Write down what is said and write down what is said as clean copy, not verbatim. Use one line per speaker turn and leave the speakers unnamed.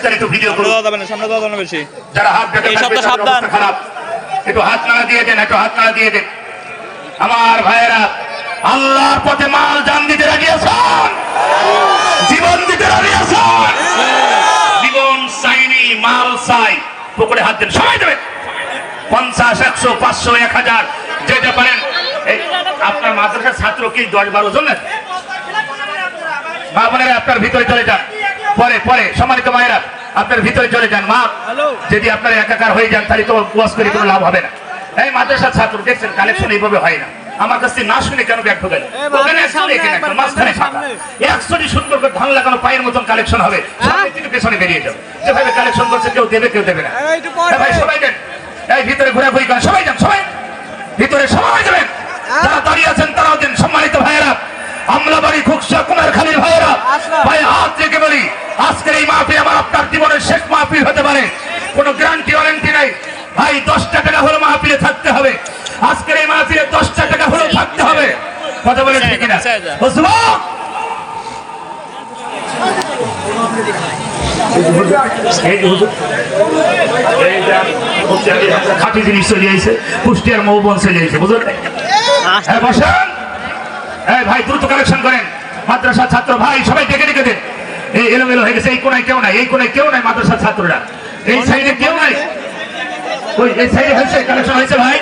দেন একটু ভিডিও করুন।
সামনে দাও না বেশি।
যারা হাত দেখে সাবধান, খারাপ একটু হাত নাড়া দিয়ে দেন, একটু হাত নাড়া দিয়ে দেন। আমার ভাইয়েরা, আল্লাহর পথে মাল জান দিতে রাজি আছেন? জীবন দিতে রাজি আছেন? জীবন চাইনি, মাল চাই। পুকুরে হাত দেন, সবাই দেবেন। 50, 100, 500, 1000 যেতে পারেন। আপনার মাদ্রাসার ছাত্র কি 10-12 জন? মা বোনেরা আপনার ভিতরে চলে যান, পরে পরে সম্মানিত মায়েরা আপনার ভিতরে চলে যান। মা যদি আপনার একাকার হয়ে যান তাহলে তো ওয়াজ করে কোনো লাভ হবে না। এই মাদ্রাসার ছাত্র দেখছেন কালেকশন এইভাবে হয় না। আমার কাছে না শুনে কেন ব্যাগ ঢোকালে? ওখানে মাঝখানে ফাঁকা 100টি সুন্দর করে ধান লাগানো পায়ের মতন কালেকশন হবে, সামনে থেকে পেছনে বেরিয়ে যাবে। যেভাবে কালেকশন করছে কেউ দেবে কেউ দেবে না। ভাই সবাই দেন, এই ভিতরে ঘোরাঘুরি করেন, সবাই যান, সবাই ভিতরে সবাই যাবেন। যারা দাঁড়িয়ে আছেন তারাও দেন। সম্মানিত ভাইয়েরা, আমলাবাড়ি, খুকসা, কুমারখালীর ভাইয়েরা, ভাই হাত রেখে বলি, আজকের এই মাহফিল আমার আপনার জীবনের শেষ মাহফিল হতে পারে, কোনো গ্যারান্টি ওয়ারেন্টি নাই। ভাই 10টা টাকা হলো মাহফিলে থাকতে হবে। আজকের এই মাহফিলে 10টা টাকা হলো থাকতে হবে। কথা বলেন ঠিক না? খাঁটি জিনিস চলে যাইছে, কুষ্টিয়ার মৌবন চলে যাইছে, বুঝলেন? হ্যাঁ বসেন। হ্যাঁ ভাই দ্রুত কালেকশন করেন। মাদ্রাসা ছাত্র ভাই সবাই ডেকে ডেকে দেন। এই এলোমেলো হয়ে গেছে, এই কোনায় কেউ নাই, এই কোনায় কেউ নাই। মাদ্রাসা ছাত্ররা এই সাইডে কেউ নাই। ওই এই সাইডে হয়েছে, কালেকশন হয়েছে ভাই।